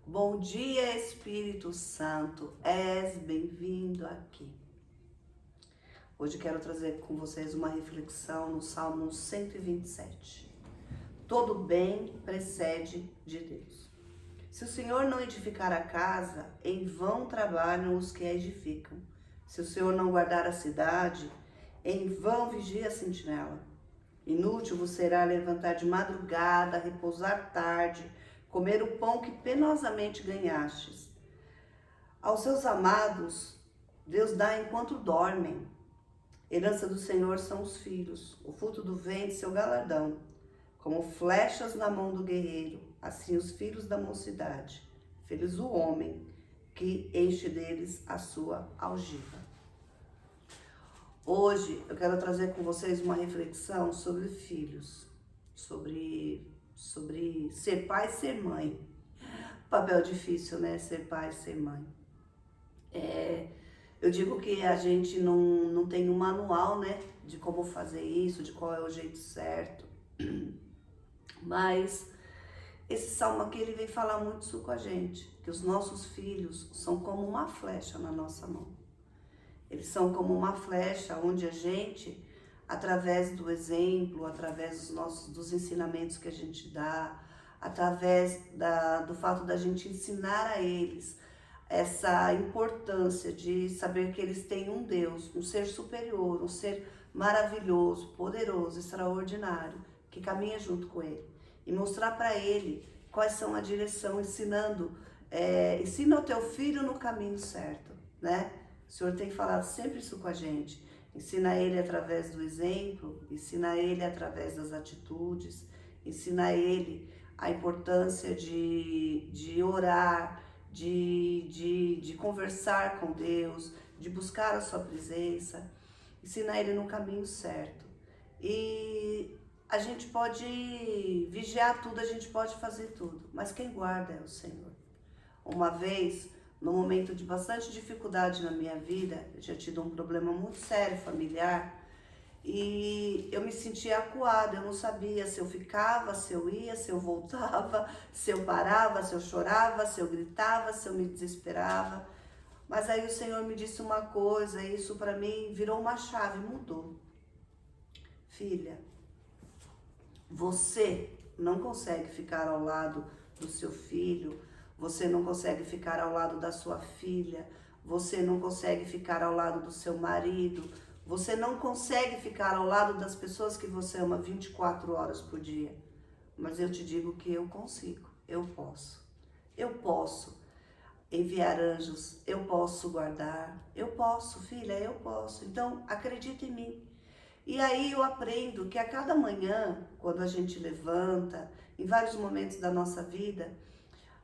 Bom dia, Espírito Santo, és bem-vindo aqui. Hoje quero trazer com vocês uma reflexão no Salmo 127. Todo bem precede de Deus. Se o Senhor não edificar a casa, em vão trabalham os que a edificam. Se o Senhor não guardar a cidade, em vão vigia a sentinela. Inútil vos será levantar de madrugada, repousar tarde, comer o pão que penosamente ganhastes. Aos seus amados, Deus dá enquanto dormem. Herança do Senhor são os filhos, o fruto do ventre, seu galardão. Como flechas na mão do guerreiro, assim os filhos da mocidade. Feliz o homem que enche deles a sua algiva. Hoje eu quero trazer com vocês uma reflexão sobre filhos, sobre ser pai e ser mãe. Papel difícil, né? Ser pai e ser mãe. Eu digo que a gente não tem um manual, né? De como fazer isso, de qual é o jeito certo. Mas esse salmo aqui, ele vem falar muito isso com a gente. Que os nossos filhos são como uma flecha na nossa mão. Eles são como uma flecha onde a gente, através do exemplo, através dos ensinamentos que a gente dá, através do fato da gente ensinar a eles essa importância de saber que eles têm um Deus, um ser superior, um ser maravilhoso, poderoso, extraordinário, que caminha junto com ele. E mostrar para ele quais são a direção, ensina o teu filho no caminho certo, né? O Senhor tem falado sempre isso com a gente. Ensina ele através do exemplo, ensina ele através das atitudes, ensina ele a importância de orar, de conversar com Deus, de buscar a sua presença. Ensina ele no caminho certo. E a gente pode vigiar tudo, a gente pode fazer tudo, mas quem guarda é o Senhor. Uma vez, num momento de bastante dificuldade na minha vida, eu tinha tido um problema muito sério familiar e eu me sentia acuada, eu não sabia se eu ficava, se eu ia, se eu voltava, se eu parava, se eu chorava, se eu gritava, se eu me desesperava. Mas aí o Senhor me disse uma coisa e isso para mim virou uma chave, mudou. Filha, você não consegue ficar ao lado do seu filho, você não consegue ficar ao lado da sua filha, você não consegue ficar ao lado do seu marido, você não consegue ficar ao lado das pessoas que você ama 24 horas por dia. Mas eu te digo que eu consigo, eu posso. Eu posso enviar anjos, eu posso guardar, eu posso, filha, eu posso. Então, acredita em mim. E aí eu aprendo que a cada manhã, quando a gente levanta, em vários momentos da nossa vida,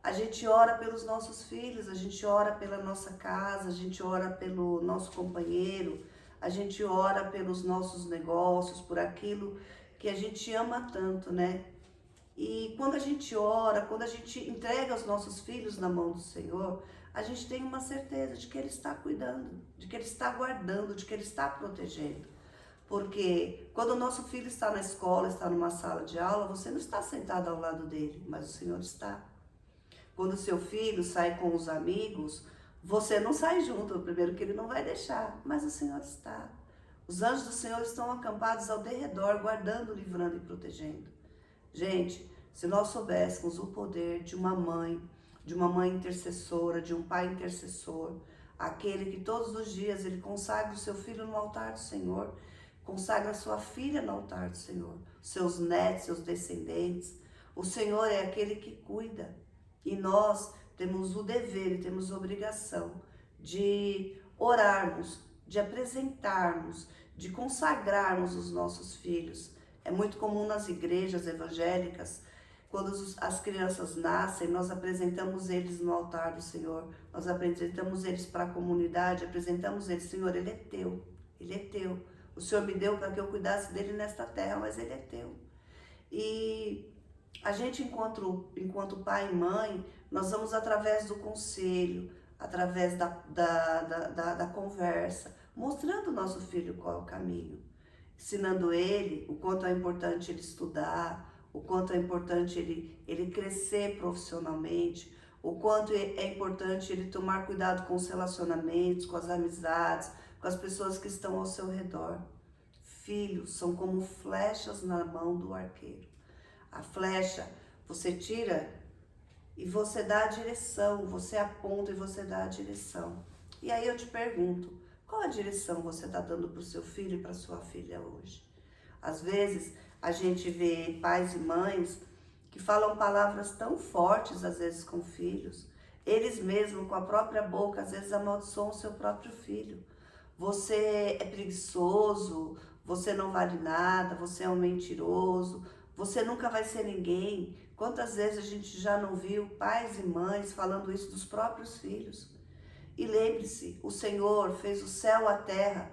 a gente ora pelos nossos filhos, a gente ora pela nossa casa, a gente ora pelo nosso companheiro, a gente ora pelos nossos negócios, por aquilo que a gente ama tanto, né? E quando a gente ora, quando a gente entrega os nossos filhos na mão do Senhor, a gente tem uma certeza de que Ele está cuidando, de que Ele está guardando, de que Ele está protegendo. Porque quando o nosso filho está na escola, está numa sala de aula, você não está sentado ao lado dele, mas o Senhor está. Quando o seu filho sai com os amigos, você não sai junto, primeiro que ele não vai deixar, mas o Senhor está. Os anjos do Senhor estão acampados ao derredor, guardando, livrando e protegendo. Gente, se nós soubéssemos o poder de uma mãe intercessora, de um pai intercessor, aquele que todos os dias ele consagra o seu filho no altar do Senhor, consagra a sua filha no altar do Senhor, seus netos, seus descendentes. O Senhor é aquele que cuida. E nós temos o dever e temos a obrigação de orarmos, de apresentarmos, de consagrarmos os nossos filhos. É muito comum nas igrejas evangélicas, quando as crianças nascem, nós apresentamos eles no altar do Senhor, nós apresentamos eles para a comunidade, apresentamos eles, Senhor, ele é teu, ele é teu. O Senhor me deu para que eu cuidasse dele nesta terra, mas ele é teu. E a gente, enquanto pai e mãe, nós vamos através do conselho, através da conversa, mostrando ao nosso filho qual é o caminho, ensinando ele o quanto é importante ele estudar, o quanto é importante ele crescer profissionalmente, o quanto é importante ele tomar cuidado com os relacionamentos, com as amizades, com as pessoas que estão ao seu redor. Filhos são como flechas na mão do arqueiro. A flecha, você tira e você dá a direção, você aponta e você dá a direção. E aí eu te pergunto, qual a direção você está dando para o seu filho e para sua filha hoje? Às vezes a gente vê pais e mães que falam palavras tão fortes, às vezes com filhos, eles mesmos com a própria boca, às vezes amaldiçoam o seu próprio filho. Você é preguiçoso, você não vale nada, você é um mentiroso, você nunca vai ser ninguém. Quantas vezes a gente já não viu pais e mães falando isso dos próprios filhos? E lembre-se, o Senhor fez o céu, a terra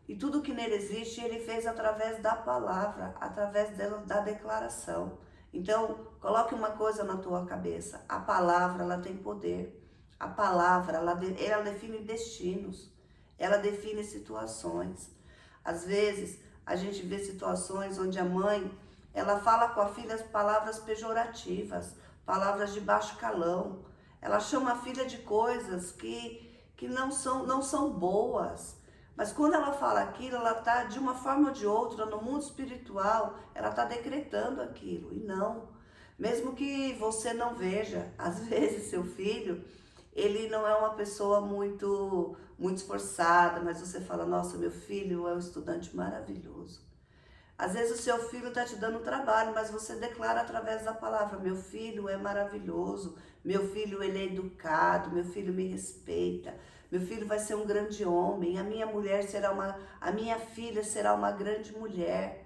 e tudo que nele existe, ele fez através da palavra, através da declaração. Então, coloque uma coisa na tua cabeça, a palavra ela tem poder, a palavra ela define destinos, ela define situações. Às vezes, a gente vê situações onde a mãe, ela fala com a filha as palavras pejorativas, palavras de baixo calão. Ela chama a filha de coisas que não são boas. Mas quando ela fala aquilo, ela está, de uma forma ou de outra, no mundo espiritual, ela está decretando aquilo. E não. Mesmo que você não veja, às vezes seu filho, ele não é uma pessoa muito esforçada, mas você fala, nossa, meu filho é um estudante maravilhoso. Às vezes o seu filho está te dando trabalho, mas você declara através da palavra, meu filho é maravilhoso, meu filho ele é educado, meu filho me respeita, meu filho vai ser um grande homem, a minha filha será uma grande mulher.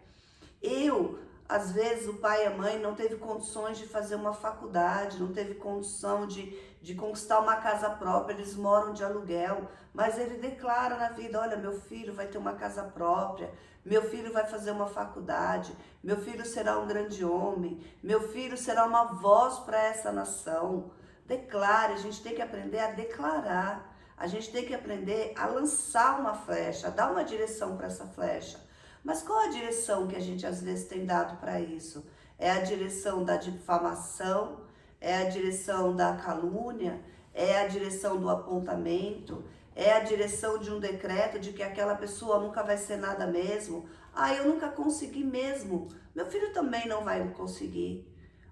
Às vezes o pai e a mãe não teve condições de fazer uma faculdade, não teve condição de conquistar uma casa própria, eles moram de aluguel, mas ele declara na vida, olha, meu filho vai ter uma casa própria, meu filho vai fazer uma faculdade, meu filho será um grande homem, meu filho será uma voz para essa nação. Declare, a gente tem que aprender a declarar, a gente tem que aprender a lançar uma flecha, a dar uma direção para essa flecha. Mas qual a direção que a gente às vezes tem dado para isso? É a direção da difamação? É a direção da calúnia? É a direção do apontamento? É a direção de um decreto de que aquela pessoa nunca vai ser nada mesmo? Ah, eu nunca consegui mesmo. Meu filho também não vai conseguir.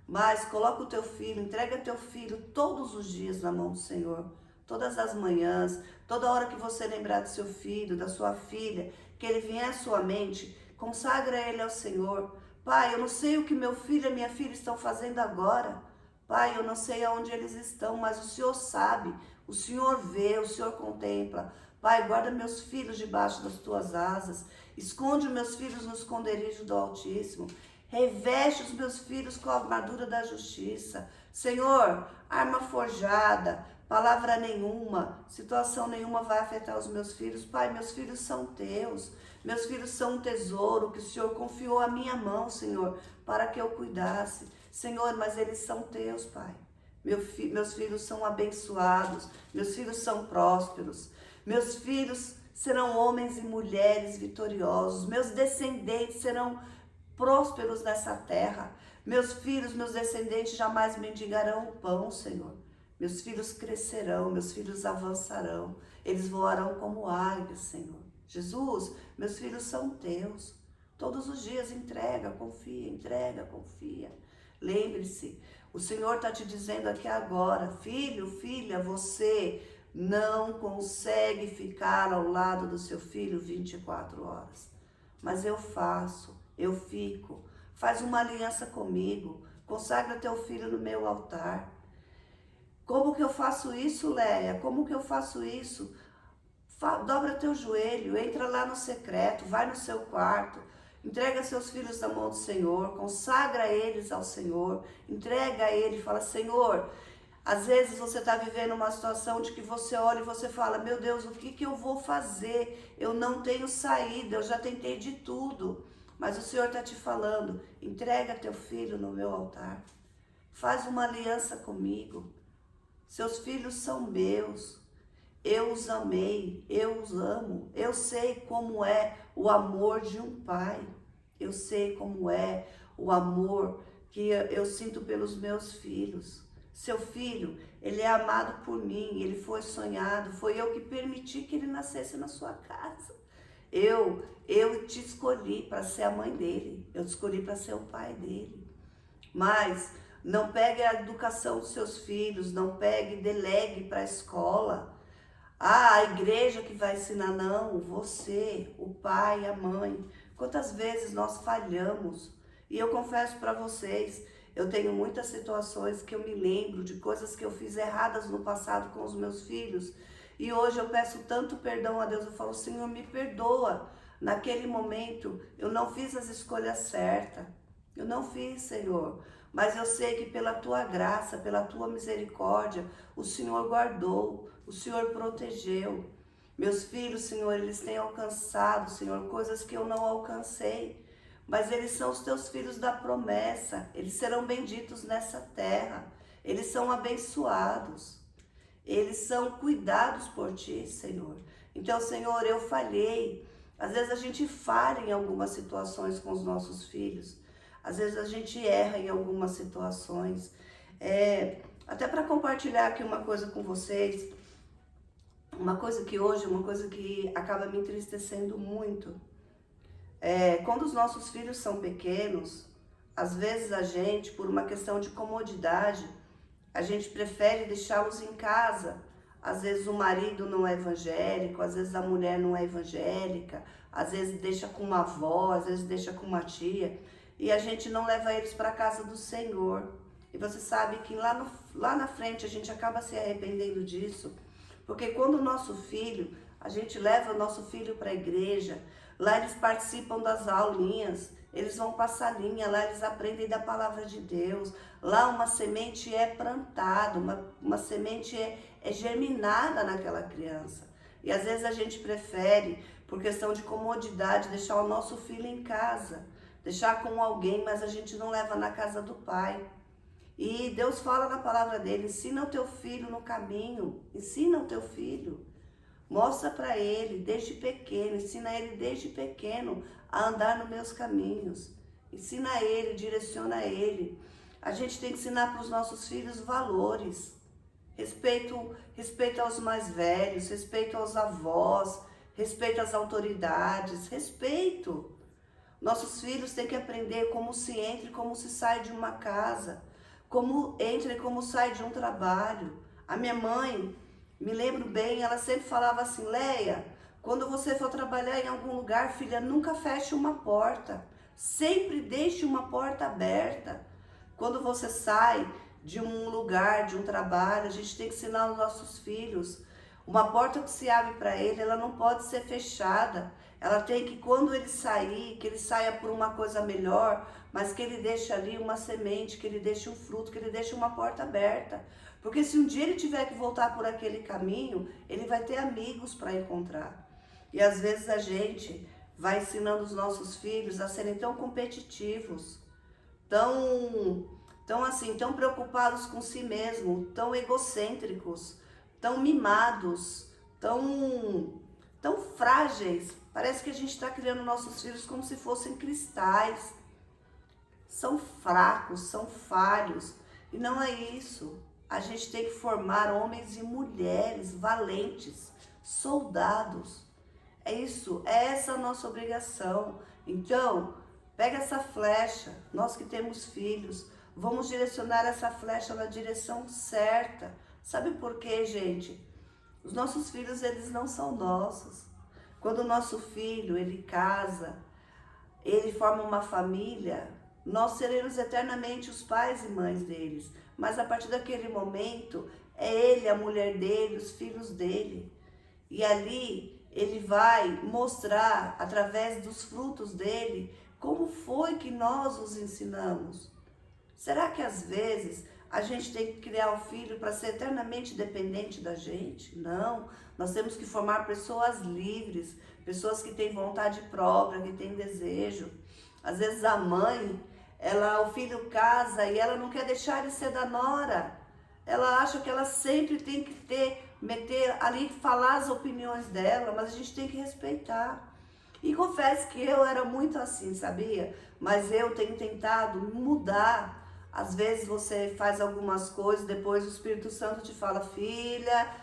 Mas coloca o teu filho, entrega teu filho todos os dias na mão do Senhor. Todas as manhãs, toda hora que você lembrar do seu filho, da sua filha, que ele vier à sua mente, consagra ele ao Senhor. Pai, eu não sei o que meu filho e minha filha estão fazendo agora. Pai, eu não sei aonde eles estão, mas o Senhor sabe, o Senhor vê, o Senhor contempla. Pai, guarda meus filhos debaixo das tuas asas, esconde meus filhos no esconderijo do Altíssimo, reveste os meus filhos com a armadura da justiça. Senhor, arma forjada, palavra nenhuma, situação nenhuma vai afetar os meus filhos. Pai, meus filhos são teus, meus filhos são um tesouro que o Senhor confiou à minha mão, Senhor, para que eu cuidasse. Senhor, mas eles são teus, Pai. Meus filhos são abençoados, meus filhos são prósperos, meus filhos serão homens e mulheres vitoriosos, meus descendentes serão prósperos nessa terra. Meus filhos, meus descendentes jamais mendigarão o pão, Senhor. Meus filhos crescerão, meus filhos avançarão, eles voarão como águias, Senhor. Jesus, meus filhos são teus. Todos os dias entrega, confia. Lembre-se, o Senhor está te dizendo aqui agora, filho, filha, você não consegue ficar ao lado do seu filho 24 horas. Mas eu faço, eu fico. Faz uma aliança comigo, consagra teu filho no meu altar. Como que eu faço isso, Léia? Como que eu faço isso? Dobra teu joelho, entra lá no secreto, vai no seu quarto, entrega seus filhos na mão do Senhor, consagra eles ao Senhor, entrega a Ele, fala, Senhor, às vezes você está vivendo uma situação de que você olha e você fala, meu Deus, o que eu vou fazer? Eu não tenho saída, eu já tentei de tudo, mas o Senhor está te falando, entrega teu filho no meu altar, faz uma aliança comigo, seus filhos são meus. Eu os amei, eu os amo, eu sei como é o amor de um pai, eu sei como é o amor que eu sinto pelos meus filhos. Seu filho, ele é amado por mim, ele foi sonhado, foi eu que permiti que ele nascesse na sua casa. Eu te escolhi para ser a mãe dele, eu te escolhi para ser o pai dele. Mas não pegue a educação dos seus filhos, não pegue, delegue para a escola. Ah, a igreja que vai ensinar, não, você, o pai, a mãe. Quantas vezes nós falhamos? E eu confesso para vocês, eu tenho muitas situações que eu me lembro de coisas que eu fiz erradas no passado com os meus filhos. E hoje eu peço tanto perdão a Deus, eu falo, Senhor, me perdoa. Naquele momento eu não fiz as escolhas certas. Eu não fiz, Senhor. Mas eu sei que pela tua graça, pela tua misericórdia, o Senhor guardou, o Senhor protegeu. Meus filhos, Senhor, eles têm alcançado, Senhor, coisas que eu não alcancei. Mas eles são os teus filhos da promessa. Eles serão benditos nessa terra. Eles são abençoados. Eles são cuidados por ti, Senhor. Então, Senhor, eu falhei. Às vezes a gente falha em algumas situações com os nossos filhos. Às vezes a gente erra em algumas situações. Até para compartilhar aqui uma coisa com vocês, uma coisa que acaba me entristecendo muito. Quando os nossos filhos são pequenos, às vezes a gente, por uma questão de comodidade, a gente prefere deixá-los em casa. Às vezes o marido não é evangélico, às vezes a mulher não é evangélica, às vezes deixa com uma avó, às vezes deixa com uma tia. E a gente não leva eles para a casa do Senhor. E você sabe que lá na frente a gente acaba se arrependendo disso. Porque quando o nosso filho, a gente leva o nosso filho para a igreja, lá eles participam das aulinhas, eles vão passar linha, lá eles aprendem da palavra de Deus. Lá uma semente é plantada, uma semente é germinada naquela criança. E às vezes a gente prefere, por questão de comodidade, deixar o nosso filho em casa. Deixar com alguém, mas a gente não leva na casa do pai. E Deus fala na palavra dele, ensina o teu filho no caminho, ensina o teu filho. Mostra para ele desde pequeno, ensina ele desde pequeno a andar nos meus caminhos. Ensina ele, direciona ele. A gente tem que ensinar para os nossos filhos valores. Respeito aos mais velhos, respeito aos avós, respeito às autoridades, respeito. Nossos filhos têm que aprender como se entra e como se sai de uma casa, como entra e como sai de um trabalho. A minha mãe, me lembro bem, ela sempre falava assim, Leia, quando você for trabalhar em algum lugar, filha, nunca feche uma porta, sempre deixe uma porta aberta. Quando você sai de um lugar, de um trabalho, a gente tem que ensinar os nossos filhos. Uma porta que se abre para ele, ela não pode ser fechada. Ela tem que, quando ele sair, que ele saia por uma coisa melhor, mas que ele deixe ali uma semente, que ele deixe um fruto, que ele deixe uma porta aberta. Porque se um dia ele tiver que voltar por aquele caminho, ele vai ter amigos para encontrar. E às vezes a gente vai ensinando os nossos filhos a serem tão competitivos, tão preocupados com si mesmo, tão egocêntricos, tão mimados, tão frágeis. Parece que a gente está criando nossos filhos como se fossem cristais. São fracos, são falhos. E não é isso. A gente tem que formar homens e mulheres valentes, soldados. É isso, é essa a nossa obrigação. Então, pega essa flecha, nós que temos filhos, vamos direcionar essa flecha na direção certa. Sabe por quê, gente? Os nossos filhos, eles não são nossos. Quando o nosso filho, ele casa, ele forma uma família, nós seremos eternamente os pais e mães deles. Mas a partir daquele momento, é ele, a mulher dele, os filhos dele. E ali, ele vai mostrar, através dos frutos dele, como foi que nós os ensinamos. Será que às vezes a gente tem que criar um filho para ser eternamente dependente da gente? Não, nós temos que formar pessoas livres, pessoas que têm vontade própria, que têm desejo. Às vezes a mãe, o filho casa e ela não quer deixar ele ser da nora. Ela acha que ela sempre tem que meter ali, falar as opiniões dela, mas a gente tem que respeitar. E confesso que eu era muito assim, sabia? Mas eu tenho tentado mudar Às vezes você faz algumas coisas, depois o Espírito Santo te fala, filha,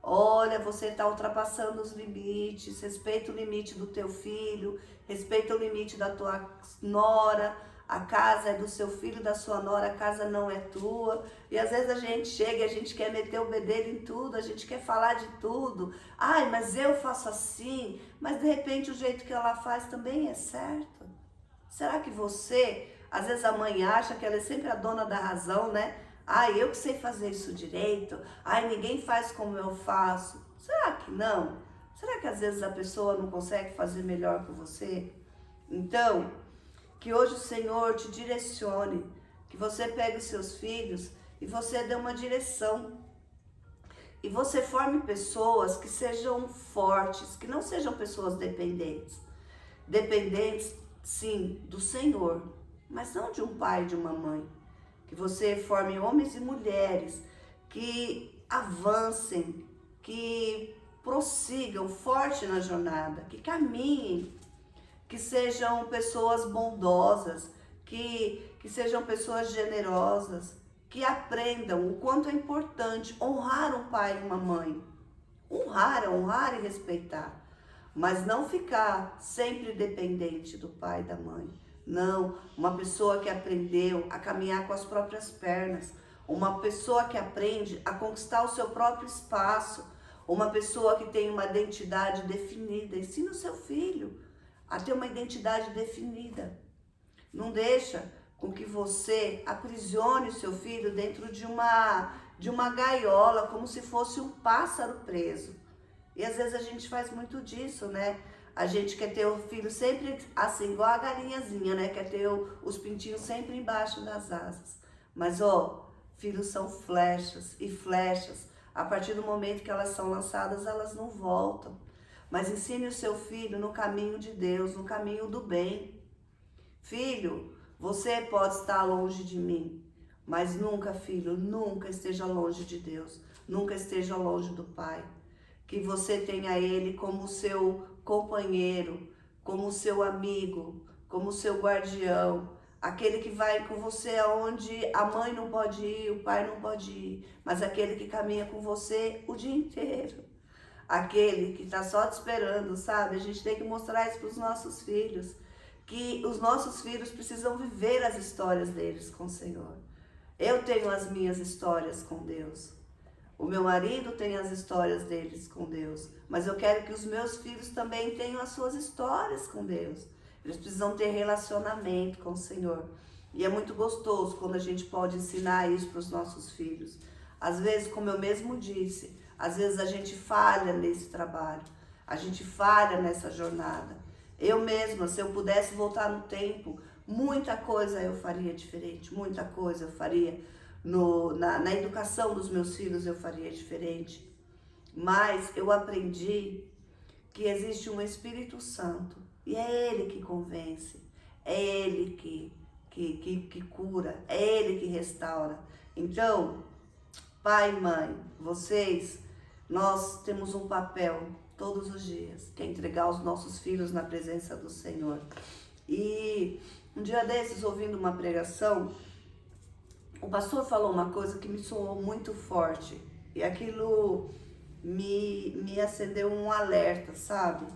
olha, você está ultrapassando os limites, respeita o limite do teu filho, respeita o limite da tua nora, a casa é do seu filho, da sua nora, a casa não é tua. E às vezes a gente chega e a gente quer meter o bedelho em tudo, a gente quer falar de tudo. Ai, mas eu faço assim, mas de repente o jeito que ela faz também é certo. Será que você, às vezes a mãe acha que ela é sempre a dona da razão, né? Ai, eu que sei fazer isso direito. Ai, ninguém faz como eu faço. Será que não? Será que às vezes a pessoa não consegue fazer melhor que você? Então, que hoje o Senhor te direcione, que você pegue os seus filhos e você dê uma direção. E você forme pessoas que sejam fortes, que não sejam pessoas dependentes. Dependentes, sim, do Senhor, mas não de um pai e de uma mãe. Que você forme homens e mulheres que avancem, que prossigam forte na jornada, que caminhem, que sejam pessoas bondosas, que sejam pessoas generosas, que aprendam o quanto é importante honrar um pai e uma mãe. Honrar e respeitar. Mas não ficar sempre dependente do pai e da mãe. Não, uma pessoa que aprendeu a caminhar com as próprias pernas, uma pessoa que aprende a conquistar o seu próprio espaço, uma pessoa que tem uma identidade definida. Ensina o seu filho a ter uma identidade definida. Não deixa com que você aprisione o seu filho dentro de uma gaiola, como se fosse um pássaro preso. E às vezes a gente faz muito disso, né? A gente quer ter o filho sempre assim, igual a galinhazinha, né? Quer ter os pintinhos sempre embaixo das asas. Mas, filhos são flechas, e flechas, a partir do momento que elas são lançadas, elas não voltam. Mas ensine o seu filho no caminho de Deus, no caminho do bem. Filho, você pode estar longe de mim, mas nunca, filho, nunca esteja longe de Deus. Nunca esteja longe do Pai. Que você tenha Ele como seu companheiro, como seu amigo, como seu guardião, aquele que vai com você aonde a mãe não pode ir, o pai não pode ir, mas aquele que caminha com você o dia inteiro, aquele que está só te esperando, sabe? A gente tem que mostrar isso para os nossos filhos, que os nossos filhos precisam viver as histórias deles com o Senhor. Eu tenho as minhas histórias com Deus. O meu marido tem as histórias deles com Deus, mas eu quero que os meus filhos também tenham as suas histórias com Deus. Eles precisam ter relacionamento com o Senhor. E é muito gostoso quando a gente pode ensinar isso para os nossos filhos. Às vezes, como eu mesmo disse, às vezes a gente falha nesse trabalho, a gente falha nessa jornada. Eu mesma, se eu pudesse voltar no tempo, muita coisa eu faria diferente, muita coisa eu faria. Na educação dos meus filhos eu faria diferente, mas eu aprendi que existe um Espírito Santo e é Ele que convence, é Ele que cura, é Ele que restaura. Então, pai e mãe, nós temos um papel todos os dias, que é entregar os nossos filhos na presença do Senhor. E um dia desses, ouvindo uma pregação, o pastor falou uma coisa que me soou muito forte e aquilo me acendeu um alerta, sabe?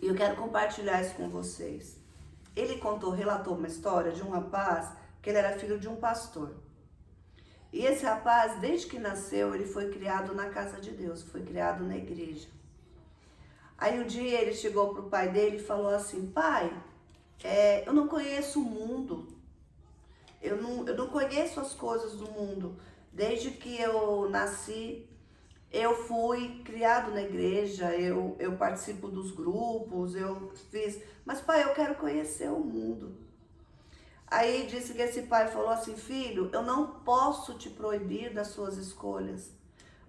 E eu quero compartilhar isso com vocês. Ele relatou uma história de um rapaz que ele era filho de um pastor. E esse rapaz, desde que nasceu, ele foi criado na casa de Deus, foi criado na igreja. Aí um dia ele chegou para o pai dele e falou assim: pai, eu não conheço o mundo. Eu não conheço as coisas do mundo. Desde que eu nasci, eu fui criado na igreja, eu participo dos grupos, eu fiz... Mas, pai, eu quero conhecer o mundo. Aí disse que esse pai falou assim: filho, eu não posso te proibir das suas escolhas.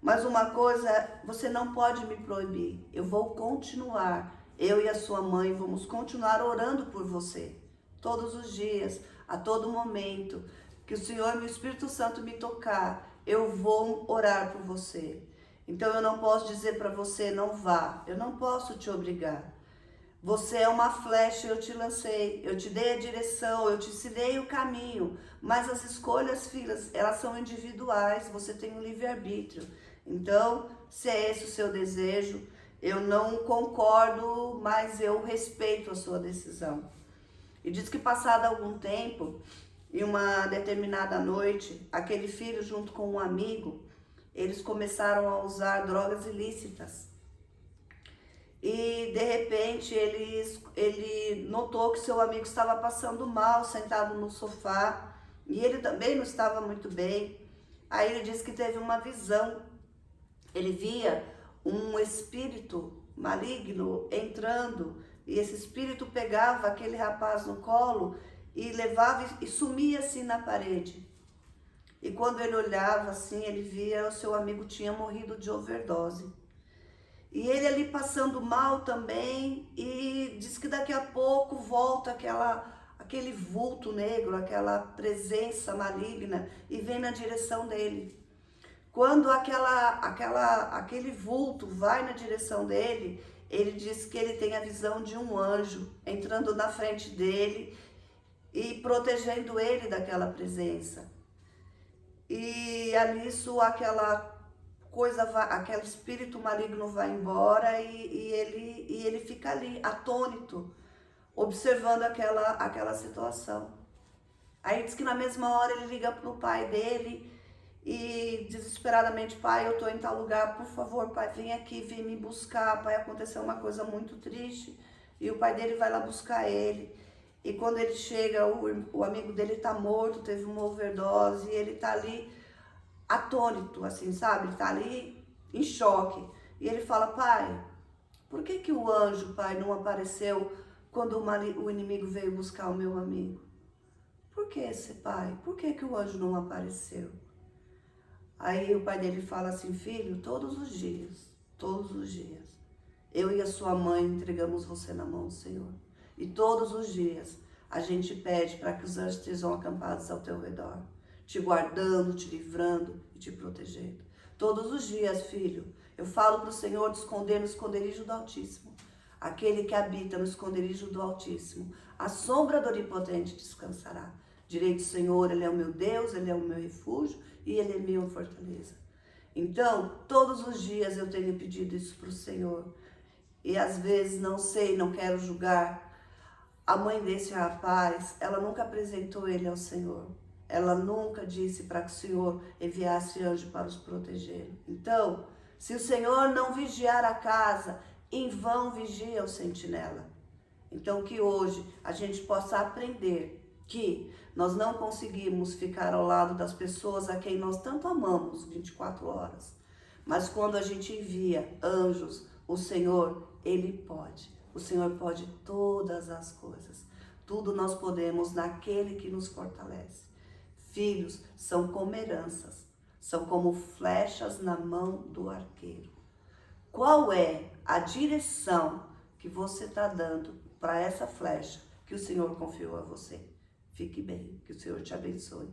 Mas uma coisa, você não pode me proibir. Eu vou continuar. Eu e a sua mãe vamos continuar orando por você. Todos os dias, a todo momento, que o Senhor e o Espírito Santo me tocar, eu vou orar por você. Então eu não posso dizer para você não vá, eu não posso te obrigar. Você é uma flecha, eu te lancei, eu te dei a direção, eu te ensinei o caminho, mas as escolhas, filhas, elas são individuais, você tem um livre-arbítrio. Então, se é esse o seu desejo, eu não concordo, mas eu respeito a sua decisão. E diz que passado algum tempo, em uma determinada noite, aquele filho junto com um amigo, eles começaram a usar drogas ilícitas. E de repente ele notou que seu amigo estava passando mal, sentado no sofá, e ele também não estava muito bem. Aí ele disse que teve uma visão. Ele via um espírito maligno entrando, e esse espírito pegava aquele rapaz no colo e levava e sumia assim na parede. E quando ele olhava assim, ele via o seu amigo tinha morrido de overdose. E ele ali passando mal também, e diz que daqui a pouco volta aquele vulto negro, aquela presença maligna, e vem na direção dele. Quando aquele vulto vai na direção dele, ele diz que ele tem a visão de um anjo entrando na frente dele e protegendo ele daquela presença. E ali aquele espírito maligno vai embora e ele fica ali, atônito, observando aquela situação. Aí diz que na mesma hora ele liga pro pai dele e desesperadamente: pai, eu tô em tal lugar, por favor, pai, vem aqui, vem me buscar, pai, aconteceu uma coisa muito triste. E o pai dele vai lá buscar ele. E quando ele chega, o amigo dele tá morto, teve uma overdose, e ele tá ali atônito, assim, sabe? Ele tá ali em choque. E ele fala: pai, por que o anjo, pai, não apareceu quando o inimigo veio buscar o meu amigo? Por que esse pai? Por que o anjo não apareceu? Aí o pai dele fala assim: filho, todos os dias, eu e a sua mãe entregamos você na mão do Senhor. E todos os dias a gente pede para que os anjos estejam acampados ao teu redor, te guardando, te livrando e te protegendo. Todos os dias, filho, eu falo para o Senhor de esconder no esconderijo do Altíssimo. Aquele que habita no esconderijo do Altíssimo, a sombra do Onipotente descansará. Direi do Senhor, Ele é o meu Deus, Ele é o meu refúgio e Ele é minha fortaleza. Então, todos os dias eu tenho pedido isso para o Senhor. E às vezes, não sei, não quero julgar. A mãe desse rapaz, ela nunca apresentou ele ao Senhor. Ela nunca disse para que o Senhor enviasse anjo para os proteger. Então, se o Senhor não vigiar a casa, em vão vigia o sentinela. Então, que hoje a gente possa aprender que nós não conseguimos ficar ao lado das pessoas a quem nós tanto amamos 24 horas. Mas quando a gente envia anjos, o Senhor, Ele pode. O Senhor pode todas as coisas. Tudo nós podemos naquele que nos fortalece. Filhos são como heranças, são como flechas na mão do arqueiro. Qual é a direção que você está dando para essa flecha que o Senhor confiou a você? Fique bem, que o Senhor te abençoe.